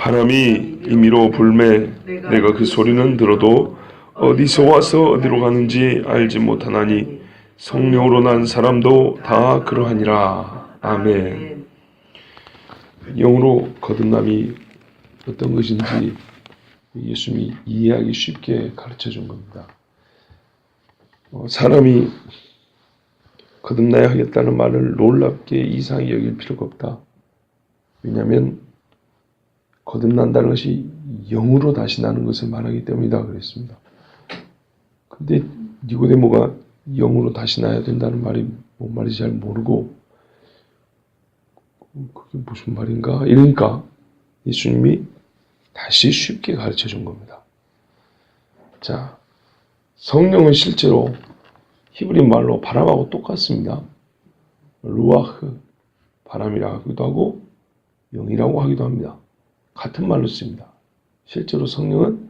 바람이 임의로 불매 내가 그 소리는 들어도 어디서 와서 어디로 가는지 알지 못하나니 성령으로 난 사람도 다 그러하니라. 아멘. 영으로 거듭남이 어떤 것인지 예수님이 이해하기 쉽게 가르쳐 준 겁니다. 사람이 거듭나야 하겠다는 말을 놀랍게 이상히 여길 필요가 없다. 왜냐하면 거듭난다는 것이 영으로 다시 나는 것을 말하기 때문이다 그랬습니다. 근데 니고데모가 영으로 다시 나야 된다는 말이 뭔 말인지 잘 모르고 그게 무슨 말인가? 이러니까 예수님이 다시 쉽게 가르쳐 준 겁니다. 자, 성령은 실제로 히브리 말로 바람하고 똑같습니다. 루아흐, 바람이라고 하기도 하고 영이라고 하기도 합니다. 같은 말로 씁니다. 실제로 성령은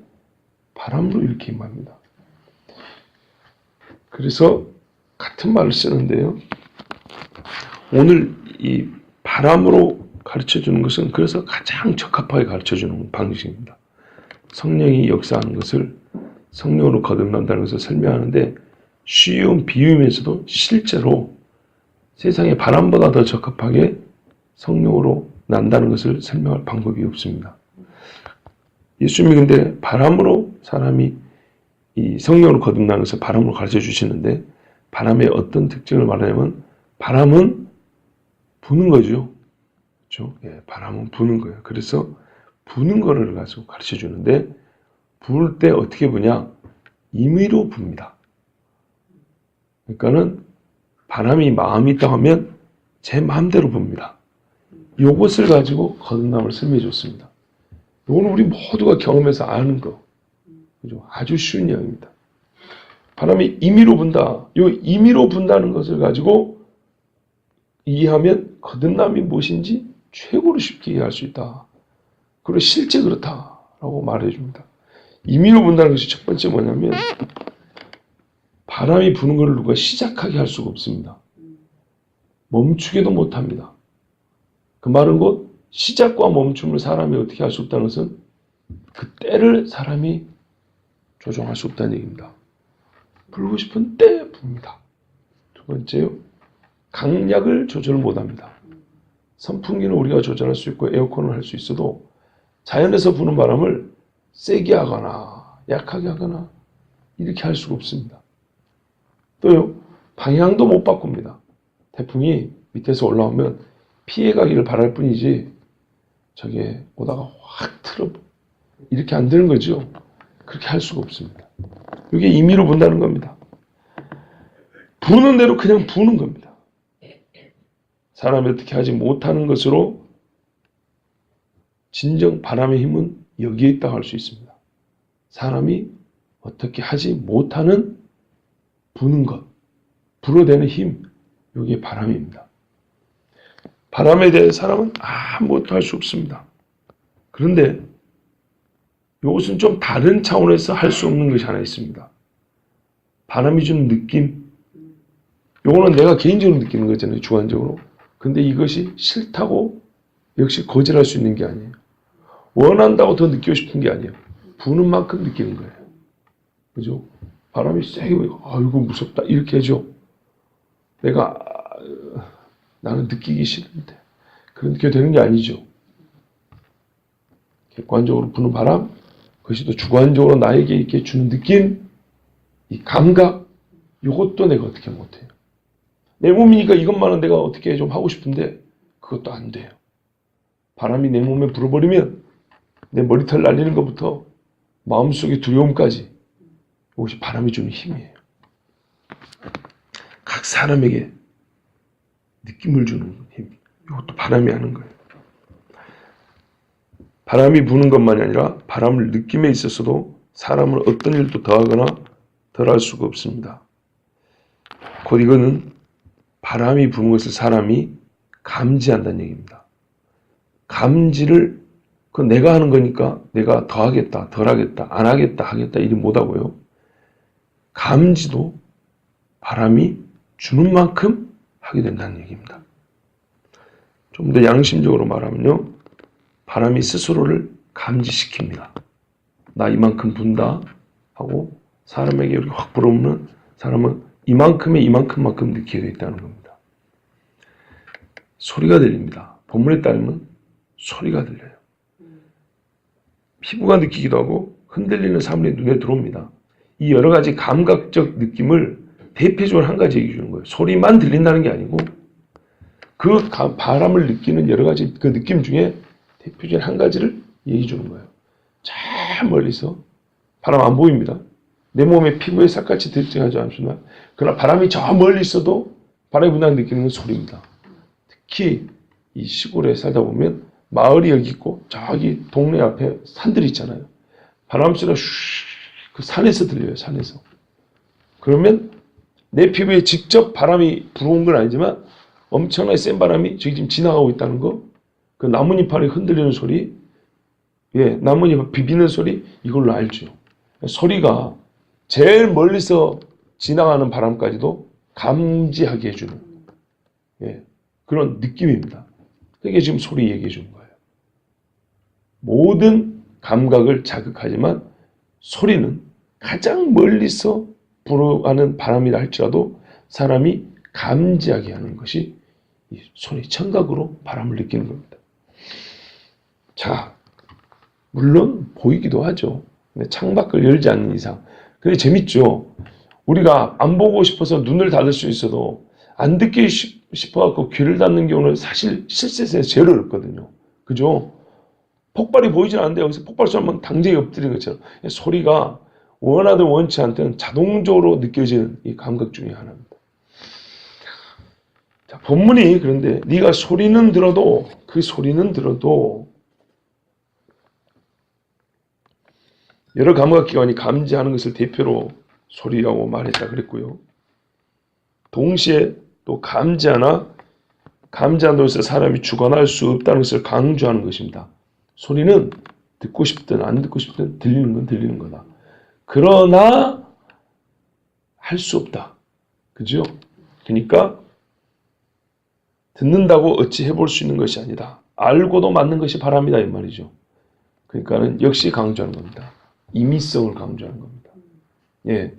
바람으로 이렇게 임합니다. 그래서 같은 말을 쓰는데요. 오늘 이 바람으로 가르쳐주는 것은 그래서 가장 적합하게 가르쳐주는 방식입니다. 성령이 역사하는 것을 성령으로 거듭난다는 것을 설명하는데 쉬운 비유이면서도 실제로 세상의 바람보다 더 적합하게 성령으로 난다는 것을 설명할 방법이 없습니다. 예수님이 근데 바람으로 사람이 이 성령으로 거듭나는 것을 바람으로 가르쳐 주시는데 바람의 어떤 특징을 말하냐면 바람은 부는 거죠. 그렇죠? 예, 바람은 부는 거예요. 그래서 부는 거를 가지고 가르쳐 주는데 부을 때 어떻게 부냐? 임의로 붑니다. 그러니까는 바람이 마음이 있다고 하면 제 마음대로 붑니다. 이것을 가지고 거듭남을 설명해 줬습니다. 이거는 우리 모두가 경험해서 아는 거. 그죠? 아주 쉬운 이야기입니다. 바람이 임의로 분다. 이 임의로 분다는 것을 가지고 이해하면 거듭남이 무엇인지 최고로 쉽게 이해할 수 있다. 그리고 실제 그렇다라고 말해줍니다. 임의로 분다는 것이 첫 번째 뭐냐면 바람이 부는 것을 누가 시작하게 할 수가 없습니다. 멈추게도 못합니다. 그 말은 곧 시작과 멈춤을 사람이 어떻게 할 수 없다는 것은 그 때를 사람이 조정할 수 없다는 얘기입니다. 불고 싶은 때에 붑니다. 두 번째요. 강약을 조절 못합니다. 선풍기는 우리가 조절할 수 있고 에어컨을 할 수 있어도 자연에서 부는 바람을 세게 하거나 약하게 하거나 이렇게 할 수가 없습니다. 또요. 방향도 못 바꿉니다. 태풍이 밑에서 올라오면 피해가기를 바랄 뿐이지 저게 오다가 확 틀어 이렇게 안 되는 거죠. 그렇게 할 수가 없습니다. 이게 임의로 분다는 겁니다. 부는 대로 그냥 부는 겁니다. 사람이 어떻게 하지 못하는 것으로 진정 바람의 힘은 여기에 있다고 할 수 있습니다. 사람이 어떻게 하지 못하는 부는 것, 불어대는 힘, 이게 바람입니다. 바람에 대해 사람은 아무것도 할 수 없습니다. 그런데 이것은 좀 다른 차원에서 할 수 없는 것이 하나 있습니다. 바람이 주는 느낌. 이거는 내가 개인적으로 느끼는 거잖아요. 주관적으로. 근데 이것이 싫다고 역시 거절할 수 있는 게 아니에요. 원한다고 더 느끼고 싶은 게 아니에요. 부는 만큼 느끼는 거예요. 그죠? 바람이 세게 불고 아이고 무섭다 이렇게 해줘. 나는 느끼기 싫은데 그렇게 되는 게 아니죠. 객관적으로 부는 바람, 그것이 또 주관적으로 나에게 이렇게 주는 느낌, 이 감각, 이것도 내가 어떻게 못해요. 내 몸이니까 이것만은 내가 어떻게 좀 하고 싶은데 그것도 안 돼요. 바람이 내 몸에 불어버리면 내 머리털 날리는 것부터 마음속의 두려움까지 이것이 바람이 주는 힘이에요. 각 사람에게 느낌을 주는 힘, 이것도 바람이 하는 거예요. 바람이 부는 것만이 아니라 바람을 느낌에 있어서도 사람은 어떤 일도 더하거나 덜할 수가 없습니다. 곧 이거는 바람이 부는 것을 사람이 감지한다는 얘기입니다. 감지를 그건 내가 하는 거니까 내가 더하겠다, 덜하겠다, 안 하겠다, 하겠다 이리 못하고요. 감지도 바람이 주는 만큼 하게 된다는 얘기입니다. 좀 더 양심적으로 말하면요. 바람이 스스로를 감지시킵니다. 나 이만큼 분다 하고 사람에게 이렇게 확 불어오면 사람은 이만큼만큼 느끼게 되어 있다는 겁니다. 소리가 들립니다. 본문에 따르면 소리가 들려요. 피부가 느끼기도 하고 흔들리는 사물이 눈에 들어옵니다. 이 여러 가지 감각적 느낌을 대표적으로 한 가지 얘기해 주는 거예요. 소리만 들린다는 게 아니고 그 바람을 느끼는 여러 가지 그 느낌 중에 대표적인 한 가지를 얘기해 주는 거예요. 저 멀리서 바람 안 보입니다. 내 몸의 피부에 싹같이 들증하지 않지만 그러나 바람이 저 멀리 있어도 바람이 분다는 느끼는 건 소리입니다. 특히 이 시골에 살다 보면 마을이 여기 있고 저기 동네 앞에 산들이 있잖아요. 바람 소리가 그 산에서 들려요. 산에서. 그러면 내 피부에 직접 바람이 불어온 건 아니지만 엄청나게 센 바람이 저기 지금 지나가고 있다는 거, 그 나뭇잎이 흔들리는 소리, 나뭇잎 비비는 소리, 이걸로 알죠. 소리가 제일 멀리서 지나가는 바람까지도 감지하게 해주는 그런 느낌입니다. 그게 지금 소리 얘기해 주는 거예요. 모든 감각을 자극하지만 소리는 가장 멀리서 불어가는 바람이라 할지라도 사람이 감지하게 하는 것이 이 소리, 청각으로 바람을 느끼는 겁니다. 자, 물론 보이기도 하죠. 근데 창밖을 열지 않는 이상. 근데 재밌죠. 우리가 안 보고 싶어서 눈을 닫을 수 있어도 안 듣기 싶어갖고 귀를 닫는 경우는 사실 실세에서 제일 어렵거든요. 그죠? 폭발이 보이진 않는데 여기서 폭발 쏘면 당장에 엎드리는 것처럼 소리가 원하든 원치 않든 자동적으로 느껴지는 이 감각 중에 하나입니다. 자, 본문이 그런데 네가 소리는 들어도 그 소리는 들어도 여러 감각기관이 감지하는 것을 대표로 소리라고 말했다 그랬고요. 동시에 또 감지한다고 해서 사람이 주관할 수 없다는 것을 강조하는 것입니다. 소리는 듣고 싶든 안 듣고 싶든 들리는 건 들리는 거다. 그러나 할 수 없다. 그죠? 그러니까 듣는다고 어찌 해볼 수 있는 것이 아니다. 알고도 맞는 것이 바람이다 이 말이죠. 그러니까는 역시 강조하는 겁니다. 임의성을 강조하는 겁니다. 예,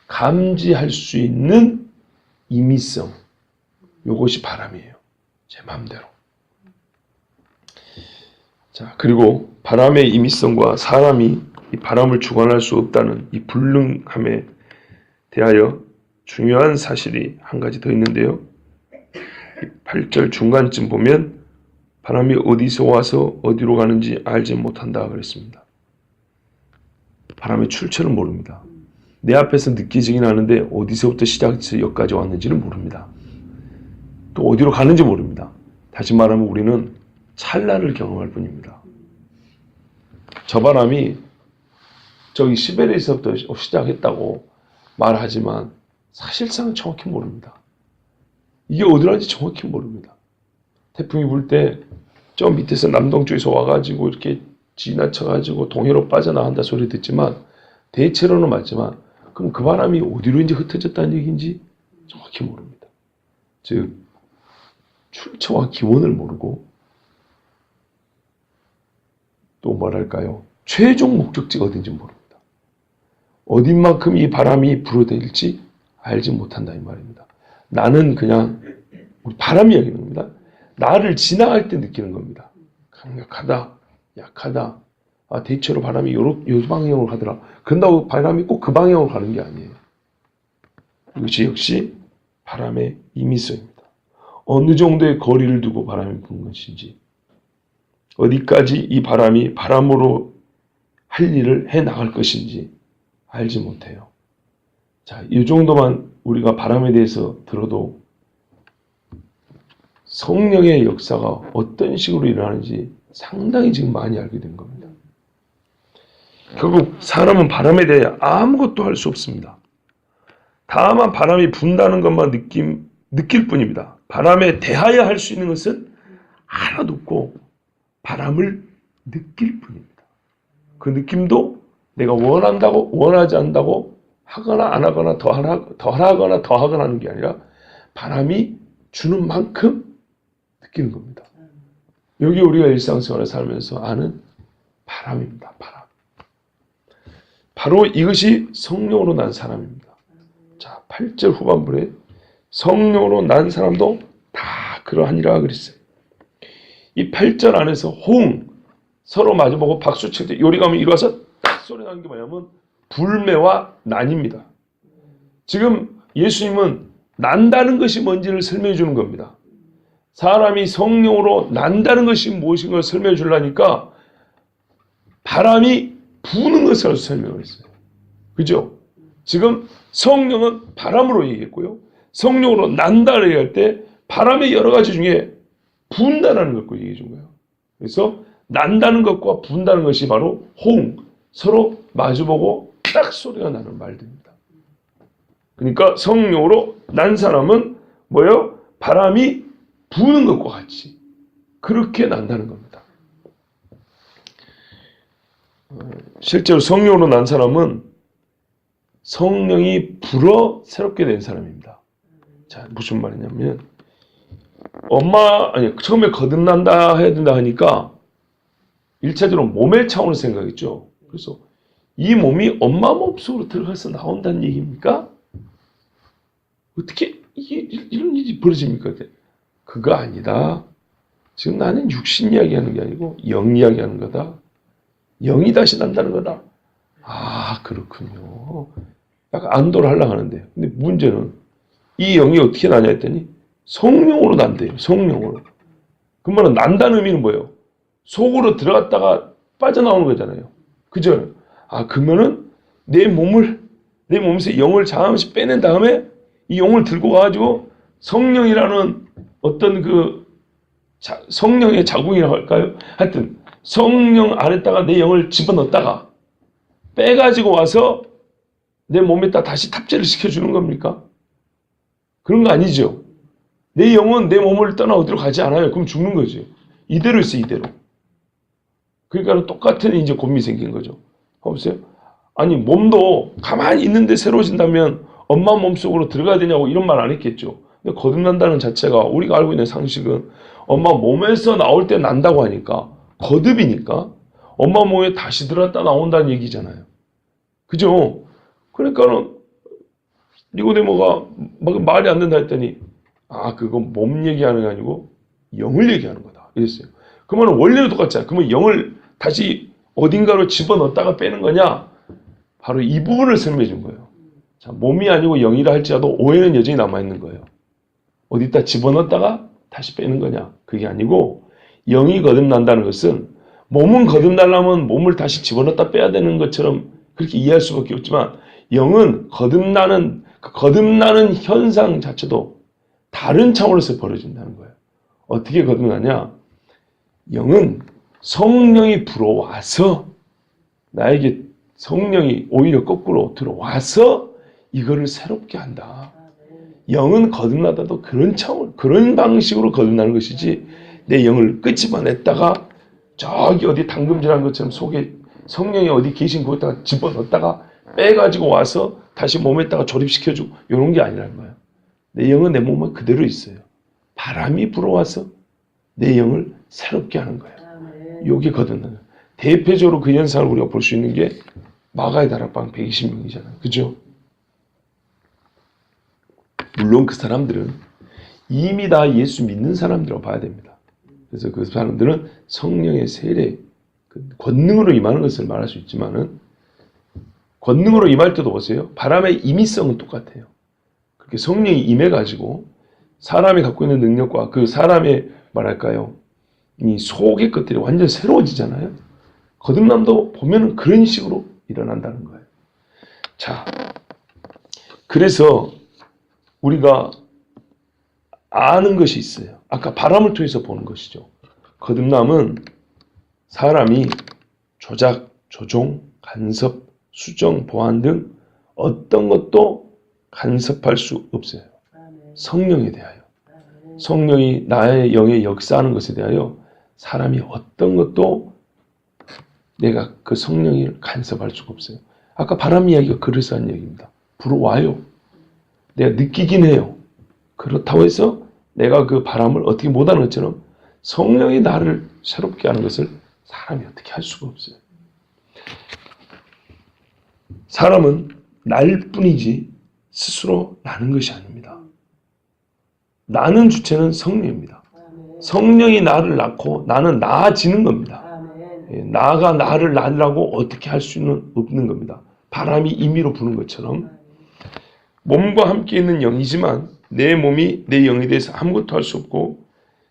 감지할 수 있는 임의성, 이것이 바람이에요. 제 마음대로. 자, 그리고 바람의 임의성과 사람이 이 바람을 주관할 수 없다는 이 불능함에 대하여 중요한 사실이 한 가지 더 있는데요. 8절 중간쯤 보면 바람이 어디서 와서 어디로 가는지 알지 못한다 그랬습니다. 바람의 출처를 모릅니다. 내 앞에서 느껴지긴 하는데 어디서부터 시작해서 여기까지 왔는지는 모릅니다. 또 어디로 가는지 모릅니다. 다시 말하면 우리는 찰나를 경험할 뿐입니다. 저 바람이 저기 시베리아에서부터 시작했다고 말하지만 사실상은 정확히 모릅니다. 이게 어디로 가는지 정확히 모릅니다. 태풍이 불 때 저 밑에서 남동쪽에서 와가지고 이렇게 지나쳐가지고 동해로 빠져나간다 소리 듣지만 대체로는 맞지만 그럼 그 바람이 어디로 이제 흩어졌다는 얘기인지 정확히 모릅니다. 즉 출처와 기원을 모르고 또 뭐랄까요? 최종 목적지가 어딘지 모릅니다. 어딘만큼 이 바람이 불어댈지 알지 못한다 이 말입니다. 나는 그냥 우리 바람이 얘기하는 겁니다. 나를 지나갈 때 느끼는 겁니다. 강력하다, 약하다. 아, 대체로 바람이 요 방향으로 가더라. 그런다고 바람이 꼭 그 방향으로 가는 게 아니에요. 이것이 역시 바람의 임의성입니다. 어느 정도의 거리를 두고 바람이 부는 것인지, 어디까지 이 바람이 바람으로 할 일을 해 나갈 것인지 알지 못해요. 자, 이 정도만 우리가 바람에 대해서 들어도 성령의 역사가 어떤 식으로 일어나는지 상당히 지금 많이 알게 된 겁니다. 결국 사람은 바람에 대해 아무것도 할 수 없습니다. 다만 바람이 분다는 것만 느낄 뿐입니다. 바람에 대하여 할 수 있는 것은 하나도 없고 바람을 느낄 뿐입니다. 그 느낌도 내가 원한다고 원하지 않는다고 하거나 안 하거나 더 하거나 더 하거나 하는 게 아니라 바람이 주는 만큼 느끼는 겁니다. 여기 우리가 일상생활을 살면서 아는 바람입니다. 바람. 바로 이것이 성령으로 난 사람입니다. 자, 8절 후반부에 성령으로 난 사람도 다 그러하니라 그랬어요. 이 8절 안에서 호응, 서로 마주보고 박수칠 때 요리감이 이루어서 딱 소리 나는 게 뭐냐면 불매와 난입니다. 지금 예수님은 난다는 것이 뭔지를 설명해 주는 겁니다. 사람이 성령으로 난다는 것이 무엇인가 설명해 주려니까 바람이 부는 것을 설명을 했어요. 그죠? 지금 성령은 바람으로 얘기했고요. 성령으로 난다를 얘기할 때 바람의 여러 가지 중에 분다라는 것을 얘기해 준 거예요. 그래서 난다는 것과 분다는 것이 바로 호응, 서로 마주보고 딱 소리가 나는 말들입니다. 그러니까 성령으로 난 사람은 뭐예요? 바람이 부는 것과 같이 그렇게 난다는 겁니다. 실제로 성령으로 난 사람은 성령이 불어 새롭게 된 사람입니다. 자, 무슨 말이냐면 처음에 거듭난다 해야 된다 하니까 1차적으로 몸의 차원을 생각했죠. 그래서 이 몸이 엄마 몸속으로 들어가서 나온다는 얘기입니까? 어떻게 이런 일이 벌어집니까? 그거 아니다. 지금 나는 육신 이야기하는 게 아니고 영 이야기하는 거다. 영이 다시 난다는 거다. 아, 그렇군요. 약간 안도를 하려고 하는데, 근데 문제는 이 영이 어떻게 나냐 했더니 성령으로 난대요. 성령으로. 그 말은 난다는 의미는 뭐예요? 속으로 들어갔다가 빠져나오는 거잖아요. 그죠? 아, 그러면은 내 몸에서 영을 잠시 빼낸 다음에 이 영을 들고 가가지고 성령이라는 어떤 성령의 자궁이라고 할까요? 하여튼 성령 안에다가 내 영을 집어넣었다가 빼가지고 와서 내 몸에다 다시 탑재를 시켜주는 겁니까? 그런 거 아니죠. 내 영은 내 몸을 떠나 어디로 가지 않아요. 그럼 죽는 거죠. 이대로 있어, 이대로. 그러니까 똑같은 이제 고민이 생긴 거죠. 보세요. 아니, 몸도 가만히 있는데 새로워진다면 엄마 몸속으로 들어가야 되냐고 이런 말 안 했겠죠. 근데 거듭난다는 자체가 우리가 알고 있는 상식은 엄마 몸에서 나올 때 난다고 하니까 거듭이니까 엄마 몸에 다시 들어갔다 나온다는 얘기잖아요. 그죠? 그러니까는 니고데모가 막 말이 안 된다 했더니 아, 그건 몸 얘기하는 게 아니고 영을 얘기하는 거다 이랬어요. 그러면 원래는 똑같잖아요. 그러면 영을 다시 어딘가로 집어넣었다가 빼는 거냐? 바로 이 부분을 설명해 준 거예요. 자, 몸이 아니고 영이라 할지라도 오해는 여전히 남아있는 거예요. 어디다 집어넣었다가 다시 빼는 거냐? 그게 아니고 영이 거듭난다는 것은 몸은 거듭나려면 몸을 다시 집어넣었다 빼야 되는 것처럼 그렇게 이해할 수밖에 없지만 영은 거듭나는 현상 자체도 다른 차원에서 벌어진다는 거예요. 어떻게 거듭나냐? 영은 성령이 불어와서 나에게 성령이 오히려 거꾸로 들어와서 이거를 새롭게 한다. 영은 거듭나다도 그런 차원, 그런 방식으로 거듭나는 것이지 내 영을 끄집어냈다가 저기 어디 당금질한 것처럼 속에 성령이 어디 계신 곳에다가 집어넣었다가 빼가지고 와서 다시 몸에다가 조립시켜주고 이런 게 아니라는 거예요. 내 영은 내 몸에 그대로 있어요. 바람이 불어와서 내 영을 새롭게 하는 거예요. 이게 거듭나는 거예요. 대표적으로 그 현상을 우리가 볼 수 있는 게 마가의 다락방 120명이잖아요. 그죠? 물론 그 사람들은 이미 다 예수 믿는 사람들이라고 봐야 됩니다. 그래서 그 사람들은 성령의 세례, 권능으로 임하는 것을 말할 수 있지만은 권능으로 임할 때도 보세요. 바람의 임의성은 똑같아요. 그렇게 성령이 임해가지고 사람이 갖고 있는 능력과 그 사람의 뭐랄까요, 이 속의 것들이 완전 새로워지잖아요. 거듭남도 보면은 그런 식으로 일어난다는 거예요. 자, 그래서 우리가 아는 것이 있어요. 아까 바람을 통해서 보는 것이죠. 거듭남은 사람이 조작, 조종, 간섭, 수정, 보완 등 어떤 것도 간섭할 수 없어요. 성령에 대하여. 성령이 나의 영에 역사하는 것에 대하여 사람이 어떤 것도 내가 그 성령을 간섭할 수가 없어요. 아까 바람 이야기가 그래서 한 얘기입니다. 불어와요. 내가 느끼긴 해요. 그렇다고 해서 내가 그 바람을 어떻게 못하는 것처럼 성령이 나를 새롭게 하는 것을 사람이 어떻게 할 수가 없어요. 사람은 날 뿐이지 스스로 나는 것이 아닙니다. 나는 주체는 성령입니다. 성령이 나를 낳고 나는 나아지는 겁니다. 나가 나를 낳으라고 어떻게 할 수는 없는 겁니다. 바람이 임의로 부는 것처럼 몸과 함께 있는 영이지만 내 몸이 내 영에 대해서 아무것도 할 수 없고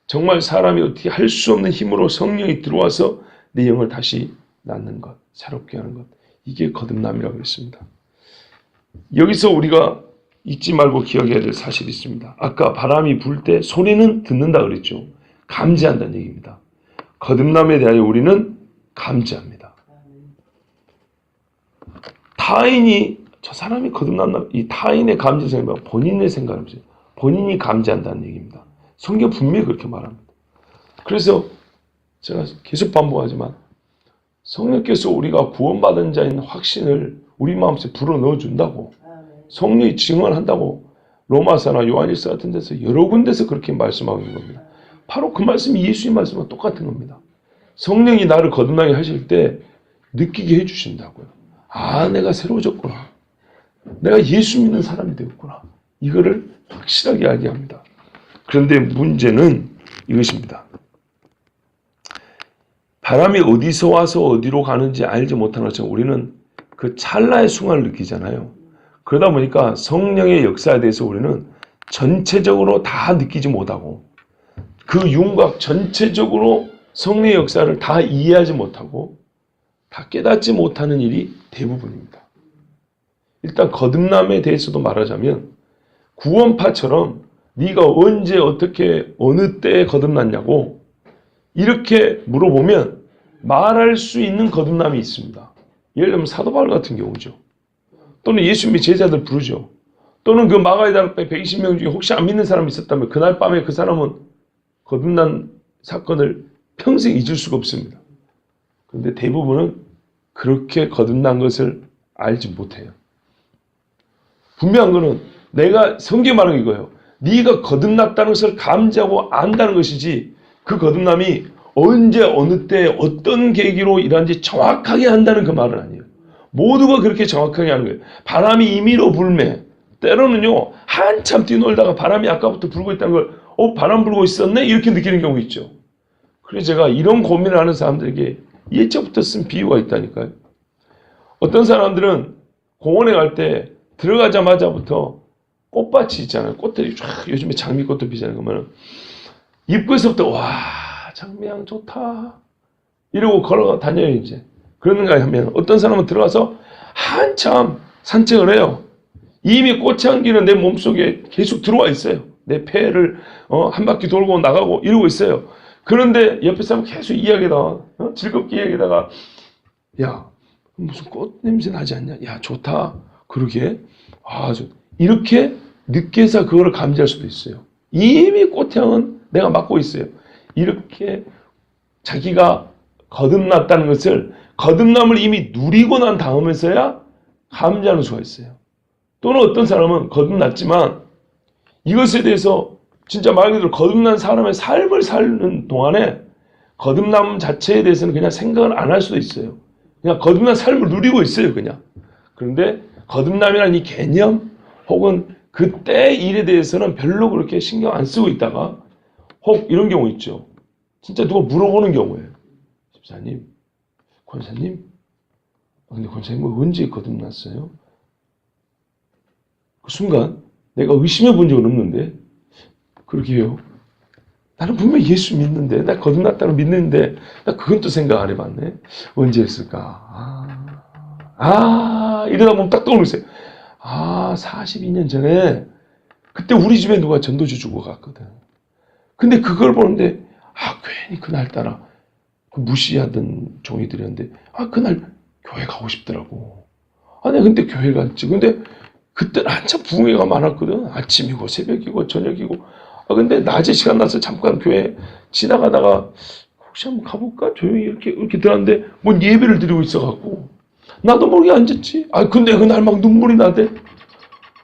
정말 사람이 어떻게 할 수 없는 힘으로 성령이 들어와서 내 영을 다시 낳는 것, 새롭게 하는 것. 이게 거듭남이라고 했습니다. 여기서 우리가 잊지 말고 기억해야 될 사실이 있습니다. 아까 바람이 불 때 소리는 듣는다 그랬죠. 감지한다는 얘기입니다. 거듭남에 대하여 우리는 감지합니다. 타인이 저 사람이 거듭났나? 이 타인의 감지 생각, 본인의 생각을 본인이 감지한다는 얘기입니다. 성경 분명히 그렇게 말합니다. 그래서 제가 계속 반복하지만 성령께서 우리가 구원받은 자인 확신을 우리 마음속에 불어넣어 준다고 성령이 증언한다고 로마서나 요한일서 같은 데서 여러 군데서 그렇게 말씀하고 있는 겁니다. 바로 그 말씀이 예수의 말씀과 똑같은 겁니다. 성령이 나를 거듭나게 하실 때 느끼게 해주신다고요. 아, 내가 새로워졌구나. 내가 예수 믿는 사람이 되었구나. 이거를 확실하게 알게 합니다. 그런데 문제는 이것입니다. 바람이 어디서 와서 어디로 가는지 알지 못하는 것처럼 우리는 그 찰나의 순간을 느끼잖아요. 그러다 보니까 성령의 역사에 대해서 우리는 전체적으로 다 느끼지 못하고 그 윤곽 전체적으로 성령의 역사를 다 이해하지 못하고 다 깨닫지 못하는 일이 대부분입니다. 일단 거듭남에 대해서도 말하자면 구원파처럼 네가 언제 어떻게 어느 때에 거듭났냐고 이렇게 물어보면 말할 수 있는 거듭남이 있습니다. 예를 들면 사도 바울 같은 경우죠. 또는 예수님의 제자들 부르죠. 또는 그 마가의 120명 중에 혹시 안 믿는 사람이 있었다면 그날 밤에 그 사람은 거듭난 사건을 평생 잊을 수가 없습니다. 그런데 대부분은 그렇게 거듭난 것을 알지 못해요. 분명한 것은 내가 성경에 말하는 이거예요. 네가 거듭났다는 것을 감지하고 안다는 것이지 그 거듭남이 언제 어느 때 어떤 계기로 일하는지 정확하게 한다는 그 말은 아니에요. 모두가 그렇게 정확하게 하는 거예요. 바람이 임의로 불매 때로는요 한참 뛰놀다가 바람이 아까부터 불고 있다는 걸 바람 불고 있었네? 이렇게 느끼는 경우 있죠. 그래서 제가 이런 고민을 하는 사람들에게 예적부터 쓴 비유가 있다니까요. 어떤 사람들은 공원에 갈 때 들어가자마자부터 꽃밭이 있잖아요. 꽃들이 쫙 요즘에 장미꽃도 피잖아요. 그러면 입구에서부터 와 장미향 좋다 이러고 걸어 다녀요. 이제 그러는가 하면 어떤 사람은 들어가서 한참 산책을 해요. 이미 꽃향기는 내 몸속에 계속 들어와 있어요. 내 폐를 한 바퀴 돌고 나가고 이러고 있어요. 그런데 옆에 사람 계속 이야기하다가 즐겁게 이야기하다가 야 무슨 꽃 냄새 나지 않냐? 야 좋다. 그러게 이렇게 늦게서 그거를 감지할 수도 있어요. 이미 꽃향은 내가 맡고 있어요. 이렇게 자기가 거듭났다는 것을 거듭남을 이미 누리고 난 다음에서야 감지하는 수가 있어요. 또는 어떤 사람은 거듭났지만 이것에 대해서 진짜 말 그대로 거듭난 사람의 삶을 사는 동안에 거듭남 자체에 대해서는 그냥 생각을 안 할 수도 있어요. 그냥 거듭난 삶을 누리고 있어요. 그냥. 그런데 거듭남이라는 이 개념 혹은 그때 일에 대해서는 별로 그렇게 신경 안 쓰고 있다가 혹 이런 경우 있죠. 진짜 누가 물어보는 경우에요. 집사님, 권사님, 근데 권사님 언제 거듭났어요? 그 순간 내가 의심해 본 적은 없는데 그러게요. 나는 분명히 예수 믿는데 나 거듭났다는 믿는데 나 그건 또 생각 안 해봤네. 언제 했을까? 이러다 보면 딱 떠오르세요. 42년 전에 그때 우리 집에 누가 전도주 주고 갔거든. 근데 그걸 보는데 괜히 그날따라 그 무시하던 종이들이었는데 그날 교회 가고 싶더라고. 내가 근데 교회 갔지. 근데 그때는 한참 부흥회가 많았거든. 아침이고 새벽이고 저녁이고. 근데 낮에 시간 나서 잠깐 교회 지나가다가 혹시 한번 가볼까? 조용히 이렇게 들었는데 뭔 예배를 드리고 있어갖고 나도 모르게 앉았지. 근데 그날 막 눈물이 나대.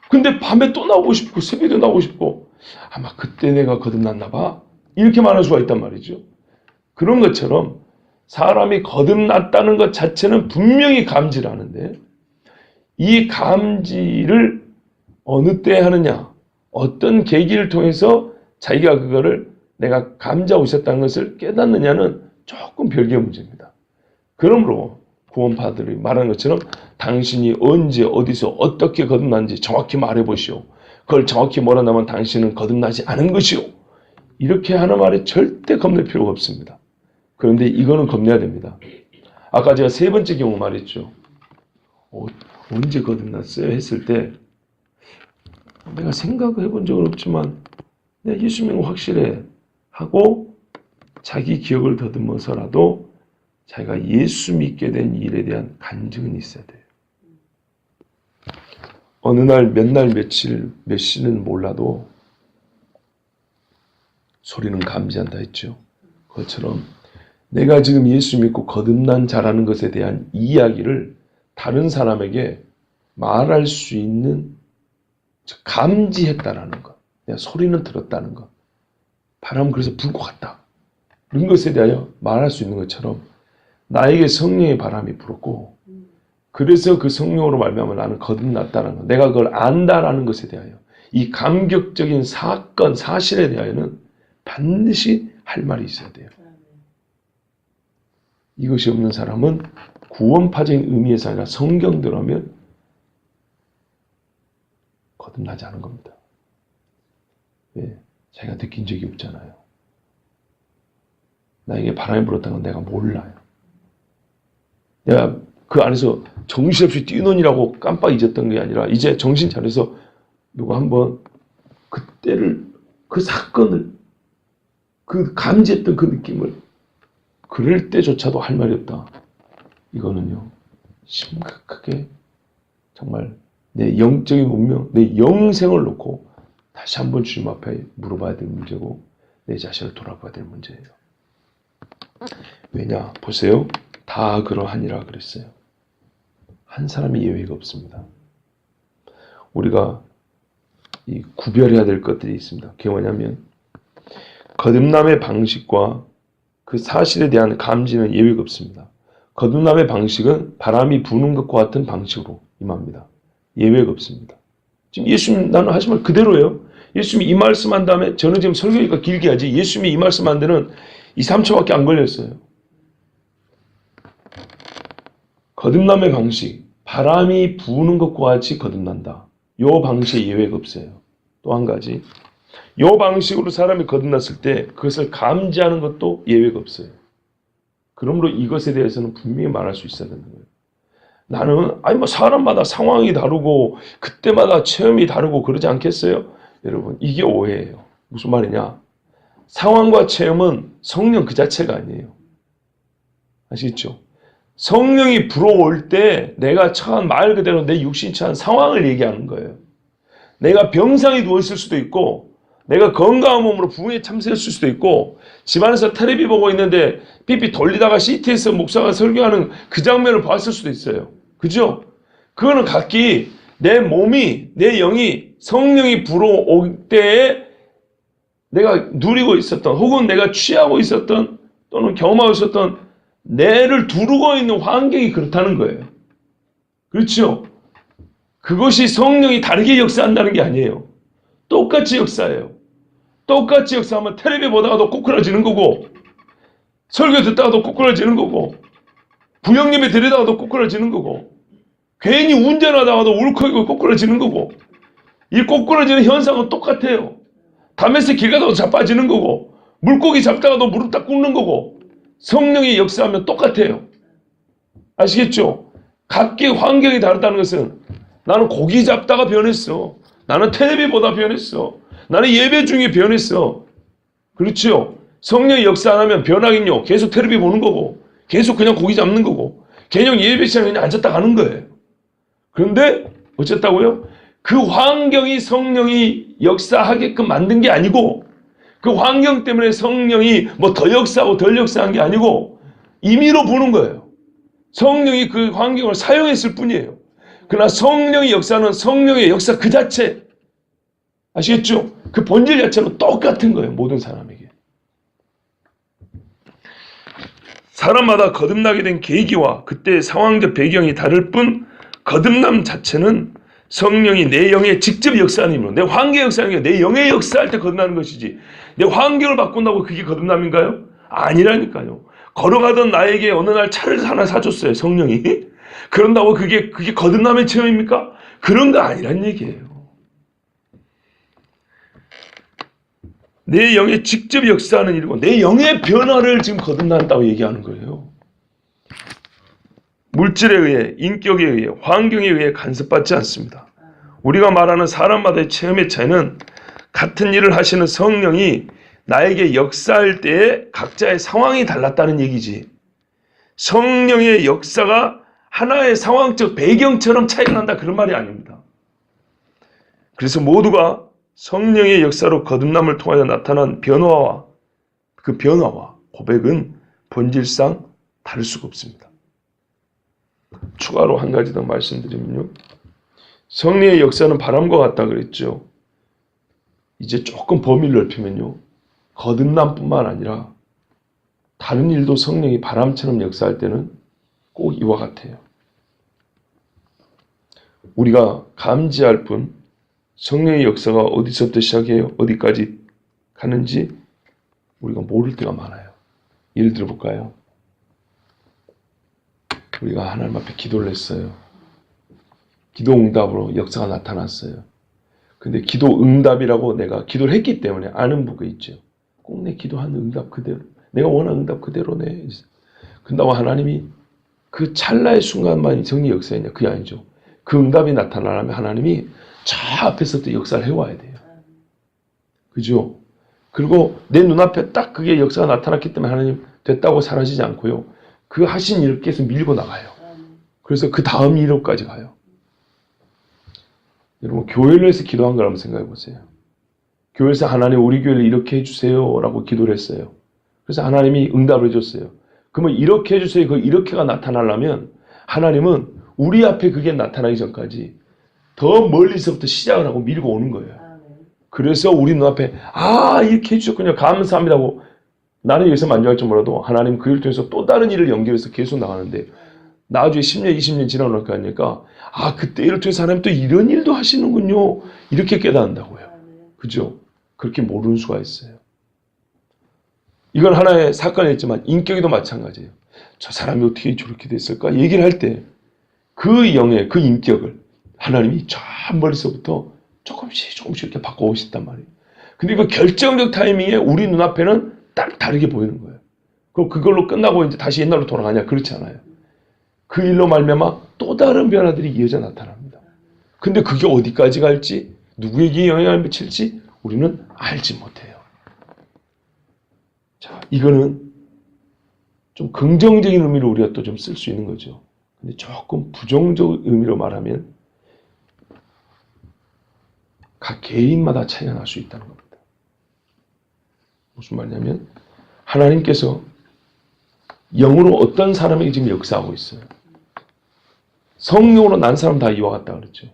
근데 밤에 또 나오고 싶고 새벽에 나오고 싶고 아마 그때 내가 거듭났나 봐. 이렇게 말할 수가 있단 말이죠. 그런 것처럼 사람이 거듭났다는 것 자체는 분명히 감지를 하는데 이 감지를 어느 때 하느냐, 어떤 계기를 통해서 자기가 그거를 내가 감지하고 있었다는 것을 깨닫느냐는 조금 별개의 문제입니다. 그러므로 구원파들이 말하는 것처럼 당신이 언제 어디서 어떻게 거듭났는지 정확히 말해보시오. 그걸 정확히 몰아내면 당신은 거듭나지 않은 것이오. 이렇게 하는 말에 절대 겁낼 필요가 없습니다. 그런데 이거는 겁내야 됩니다. 아까 제가 세 번째 경우 말했죠. 언제 거듭났어요? 했을 때 내가 생각을 해본 적은 없지만 내가 예수 믿는 거 확실해 하고 자기 기억을 더듬어서라도 자기가 예수 믿게 된 일에 대한 간증은 있어야 돼요. 어느 날, 몇 날, 며칠, 몇 시는 몰라도 소리는 감지한다 했죠. 그것처럼 내가 지금 예수 믿고 거듭난 자라는 것에 대한 이야기를 다른 사람에게 말할 수 있는, 감지했다라는 것. 내가 소리는 들었다는 것. 바람은 그래서 불고 갔다. 이런 것에 대하여 말할 수 있는 것처럼 나에게 성령의 바람이 불었고 그래서 그 성령으로 말미암아 나는 거듭났다는 것. 내가 그걸 안다라는 것에 대하여 이 감격적인 사건, 사실에 대하여는 반드시 할 말이 있어야 돼요. 이것이 없는 사람은 구원파적인 의미에서 아니라 성경대로 하면 거듭나지 않은 겁니다. 왜? 자기가 느낀 적이 없잖아요. 나에게 바람이 불었다는 건 내가 몰라요. 내가 그 안에서 정신없이 뛰노니라고 깜빡 잊었던 게 아니라 이제 정신 차려서 누가 한번 그때를, 그 사건을, 그 감지했던 그 느낌을 그럴 때조차도 할 말이 없다. 이거는요, 심각하게 정말 내 영적인 운명, 내 영생을 놓고 다시 한번 주님 앞에 물어봐야 될 문제고 내 자신을 돌아봐야 될 문제예요. 왜냐? 보세요. 다 그러하니라 그랬어요. 한 사람이 예외가 없습니다. 우리가 이 구별해야 될 것들이 있습니다. 그게 뭐냐면 거듭남의 방식과 그 사실에 대한 감지는 예외가 없습니다. 거듭남의 방식은 바람이 부는 것과 같은 방식으로 임합니다. 예외가 없습니다. 지금 예수님 나는 하신 말 그대로예요. 예수님이 이 말씀 한 다음에 저는 지금 설교니까 길게 하지 예수님이 이 말씀 한 데는 2, 3초밖에 안 걸렸어요. 거듭남의 방식, 바람이 부는 것과 같이 거듭난다. 이 방식에 예외가 없어요. 또 한 가지, 이 방식으로 사람이 거듭났을 때 그것을 감지하는 것도 예외가 없어요. 그러므로 이것에 대해서는 분명히 말할 수 있어야 되는 거예요. 나는 뭐 사람마다 상황이 다르고 그때마다 체험이 다르고 그러지 않겠어요? 여러분, 이게 오해예요. 무슨 말이냐? 상황과 체험은 성령 그 자체가 아니에요. 아시겠죠? 성령이 불어올 때 내가 처한 말 그대로 내 육신이 처한 상황을 얘기하는 거예요. 내가 병상에 누워있을 수도 있고 내가 건강한 몸으로 부흥에 참석했을 수도 있고 집안에서 텔레비 보고 있는데 삐삐 돌리다가 CT에서 목사가 설교하는 그 장면을 봤을 수도 있어요. 그죠? 그거는 각기 내 몸이, 내 영이 성령이 불어올 때에 내가 누리고 있었던 혹은 내가 취하고 있었던 또는 경험하고 있었던 내를 두르고 있는 환경이 그렇다는 거예요. 그렇죠? 그것이 성령이 다르게 역사한다는 게 아니에요. 똑같이 역사해요. 똑같이 역사하면 텔레비 보다가도 꼬꾸라지는 거고 설교 듣다가도 꼬꾸라지는 거고 부형님에 들여다가도 꼬꾸라지는 거고 괜히 운전하다가도 울컥이고 꼬꾸라지는 거고 이 꼬꾸라지는 현상은 똑같아요. 담에서 길 가다가도 자빠지는 거고 물고기 잡다가도 무릎 딱 꿇는 거고 성령이 역사하면 똑같아요. 아시겠죠? 각기 환경이 다르다는 것은 나는 고기 잡다가 변했어. 나는 텔레비 보다 변했어. 나는 예배 중에 변했어. 그렇죠? 성령이 역사 안 하면 변하긴요. 계속 텔레비 보는 거고 계속 그냥 고기 잡는 거고 그냥 예배 시간에 그냥 앉았다 가는 거예요. 그런데 어쨌다고요? 그 환경이 성령이 역사하게끔 만든 게 아니고 그 환경 때문에 성령이 뭐 더 역사하고 덜 역사한 게 아니고 임의로 부는 거예요. 성령이 그 환경을 사용했을 뿐이에요. 그러나 성령의 역사는 성령의 역사 그 자체. 아시겠죠? 그 본질 자체는 똑같은 거예요. 모든 사람에게. 사람마다 거듭나게 된 계기와 그때의 상황적 배경이 다를 뿐 거듭남 자체는 성령이 내 영에 직접 역사하는 힘으로, 내 환경에 역사하는 게 내 영에 역사할 때 거듭나는 것이지, 내 환경을 바꾼다고 그게 거듭남인가요? 아니라니까요. 걸어가던 나에게 어느 날 차를 하나 사줬어요, 성령이. 그런다고 그게 거듭남의 체험입니까? 그런 거 아니란 얘기예요. 내 영에 직접 역사하는 일이고 내 영의 변화를 지금 거듭난다고 얘기하는 거예요. 물질에 의해, 인격에 의해, 환경에 의해 간섭받지 않습니다. 우리가 말하는 사람마다의 체험의 차이는 같은 일을 하시는 성령이 나에게 역사할 때에 각자의 상황이 달랐다는 얘기지, 성령의 역사가 하나의 상황적 배경처럼 차이가 난다 그런 말이 아닙니다. 그래서 모두가 성령의 역사로 거듭남을 통하여 나타난 변화와 그 변화와 고백은 본질상 다를 수가 없습니다. 추가로 한 가지 더 말씀드리면요. 성령의 역사는 바람과 같다 그랬죠. 이제 조금 범위를 넓히면요. 거듭남뿐만 아니라 다른 일도 성령이 바람처럼 역사할 때는 꼭 이와 같아요. 우리가 감지할 뿐 성령의 역사가 어디서부터 시작해요? 어디까지 가는지 우리가 모를 때가 많아요. 예를 들어 볼까요? 우리가 하나님 앞에 기도를 했어요. 기도 응답으로 역사가 나타났어요. 근데 기도 응답이라고 내가 기도를 했기 때문에 아는 부분이 있죠. 꼭 내 기도한 응답 그대로, 내가 원하는 응답 그대로네. 근다고 하나님이 그 찰나의 순간만 성령 역사했냐? 그게 아니죠. 그 응답이 나타나려면 하나님이 저 앞에서부터 역사를 해와야 돼요. 그죠? 그리고 내 눈앞에 딱 그게 역사가 나타났기 때문에 하나님 됐다고 사라지지 않고요. 그 하신 일을 계속 밀고 나가요. 그래서 그 다음 일로까지 가요. 여러분, 교회를 해서 기도한 걸 한번 생각해 보세요. 교회에서 하나님 우리 교회를 이렇게 해주세요 라고 기도를 했어요. 그래서 하나님이 응답을 해줬어요. 그러면 이렇게 해주세요. 그 이렇게가 나타나려면 하나님은 우리 앞에 그게 나타나기 전까지 더 멀리서부터 시작을 하고 밀고 오는 거예요. 그래서 우리 눈앞에 이렇게 해주셨군요. 감사합니다고 나는 여기서 만족할지 몰라도 하나님 그 일을 통해서 또 다른 일을 연결해서 계속 나가는데 나중에 10년, 20년 지나고 나니까 그때 일을 통해서 하나님 또 이런 일도 하시는군요. 이렇게 깨닫는다고요. 그죠? 그렇게 모르는 수가 있어요. 이건 하나의 사건이었지만 인격에도 마찬가지예요. 저 사람이 어떻게 저렇게 됐을까? 얘기를 할 때 그 영의 그 인격을 하나님이 저 멀리서부터 조금씩 이렇게 바꿔오셨단 말이에요. 근데 그 결정적 타이밍에 우리 눈앞에는 딱 다르게 보이는 거예요. 그럼 그걸로 끝나고 이제 다시 옛날로 돌아가냐? 그렇지 않아요. 그 일로 말미암아 또 다른 변화들이 이어져 나타납니다. 근데 그게 어디까지 갈지, 누구에게 영향을 미칠지 우리는 알지 못해요. 자, 이거는 좀 긍정적인 의미로 우리가 또 좀 쓸 수 있는 거죠. 근데 조금 부정적 의미로 말하면 각 개인마다 차이가 날 수 있다는 겁니다. 무슨 말이냐면 하나님께서 영으로 어떤 사람에게 지금 역사하고 있어요. 성령으로 난 사람 다 이와 같다 그랬죠.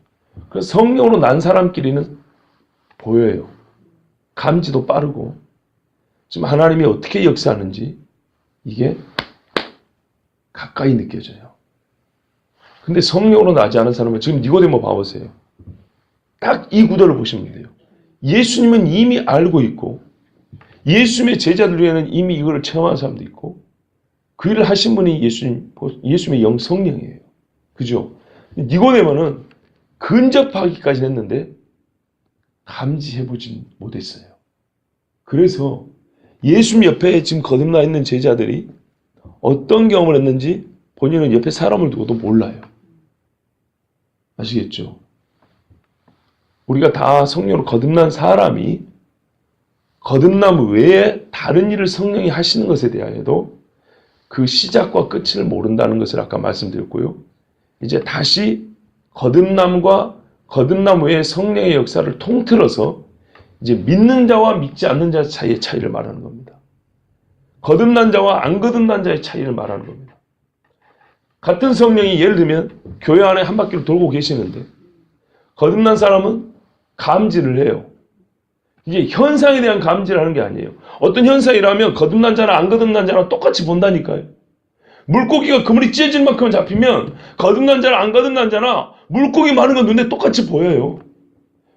그래서 성령으로 난 사람끼리는 보여요. 감지도 빠르고 지금 하나님이 어떻게 역사하는지 이게 가까이 느껴져요. 근데 성령으로 나지 않은 사람은 지금 니고데모 봐보세요. 딱 이 구도를 보시면 돼요. 예수님은 이미 알고 있고 예수님의 제자들 중에는 이미 이걸 체험한 사람도 있고 그 일을 하신 분이 예수님의 영 성령이에요. 그죠? 니고데모는 근접하기까지 했는데 감지해보지 못했어요. 그래서 예수님 옆에 지금 거듭나 있는 제자들이 어떤 경험을 했는지 본인은 옆에 사람을 두고도 몰라요. 아시겠죠? 우리가 다 성령으로 거듭난 사람이 거듭남 외에 다른 일을 성령이 하시는 것에 대하여도 그 시작과 끝을 모른다는 것을 아까 말씀드렸고요. 이제 다시 거듭남과 거듭남 외에 성령의 역사를 통틀어서 이제 믿는 자와 믿지 않는 자 사이의 차이를 말하는 겁니다. 거듭난 자와 안 거듭난 자의 차이를 말하는 겁니다. 같은 성령이 예를 들면 교회 안에 한 바퀴를 돌고 계시는데 거듭난 사람은 감지를 해요. 이게 현상에 대한 감지를 하는 게 아니에요. 어떤 현상이라면 거듭난 자나 안 거듭난 자나 똑같이 본다니까요. 물고기가 그물이 찢어질 만큼 잡히면 거듭난 자나 안 거듭난 자나 물고기 많은 건 눈에 똑같이 보여요.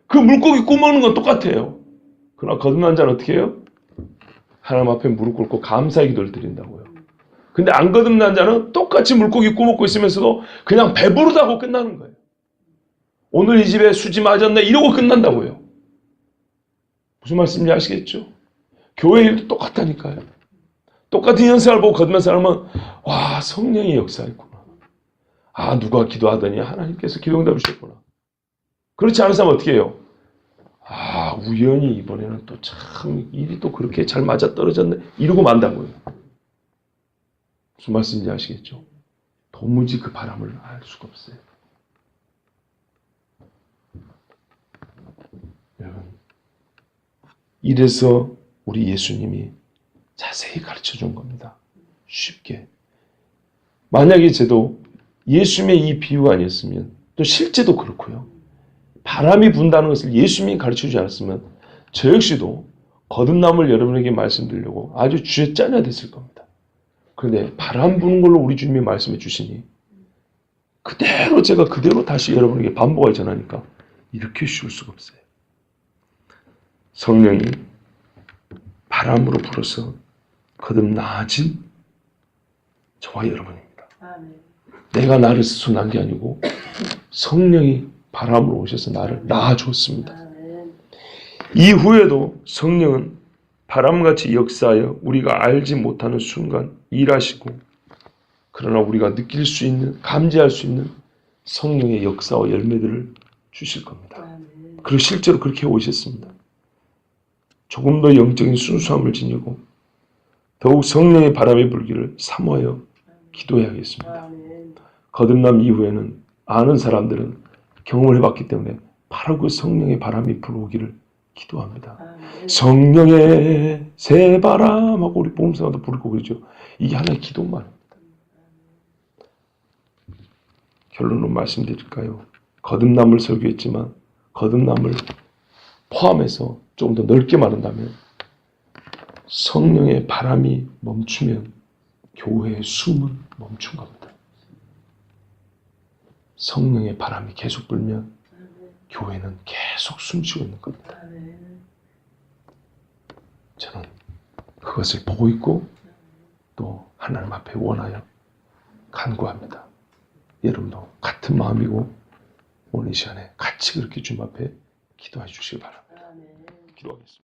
그 물고기 구멍는 건 똑같아요. 그러나 거듭난 자는 어떻게 해요? 하나님 앞에 무릎 꿇고 감사의 기도를 드린다고요. 근데 안 거듭난 자는 똑같이 물고기 구먹고 있으면서도 그냥 배부르다고 끝나는 거예요. 오늘 이 집에 수지 맞았네 이러고 끝난다고요. 무슨 말씀인지 아시겠죠? 교회 일도 똑같다니까요. 똑같은 현상을 보고 거듭난 사람은 와, 성령의 역사였구나. 아, 누가 기도하더니 하나님께서 기도응답을 주셨구나. 그렇지 않은 사람은 어떻게 해요? 아, 우연히 이번에는 또 참 일이 또 그렇게 잘 맞아떨어졌네 이러고 만다고요. 무슨 말씀인지 아시겠죠? 도무지 그 바람을 알 수가 없어요. 여러분, 이래서 우리 예수님이 자세히 가르쳐 준 겁니다. 쉽게. 만약에 저도 예수님의 이 비유가 아니었으면, 또 실제도 그렇고요. 바람이 분다는 것을 예수님이 가르쳐 주지 않았으면 저 역시도 거듭남을 여러분에게 말씀드리려고 아주 주에 짜냐 됐을 겁니다. 그런데 바람 부는 걸로 우리 주님이 말씀해 주시니 그대로 제가 그대로 다시 여러분에게 반복하게 전하니까 이렇게 쉬울 수가 없어요. 성령이 바람으로 불어서 거듭나진 저와 여러분입니다. 내가 나를 스스로 난 게 아니고 성령이 바람으로 오셔서 나를 낳아주었습니다. 이후에도 성령은 바람같이 역사하여 우리가 알지 못하는 순간 일하시고, 그러나 우리가 느낄 수 있는, 감지할 수 있는 성령의 역사와 열매들을 주실 겁니다. 그리고 실제로 그렇게 오셨습니다. 조금 더 영적인 순수함을 지니고 더욱 성령의 바람이 불기를 사모하여 기도해야겠습니다. 거듭남 이후에는 아는 사람들은 경험을 해봤기 때문에 바로 그 성령의 바람이 불어오기를 기도합니다. 성령의 새바람 하고 우리 복음성가도 부르고 그러죠. 이게 하나의 기도만입니다. 결론으로 말씀드릴까요? 거듭남을 설교했지만 거듭남을 포함해서 조금 더 넓게 말한다면 성령의 바람이 멈추면 교회의 숨은 멈춘 겁니다. 성령의 바람이 계속 불면 교회는 계속 숨쉬고 있는 겁니다. 저는 그것을 보고 있고 또 하나님 앞에 원하여 간구합니다. 여러분도 같은 마음이고 오늘 이 시간에 같이 그렇게 주님 앞에 기도해 주시기 바랍니다. 기도하겠습니다.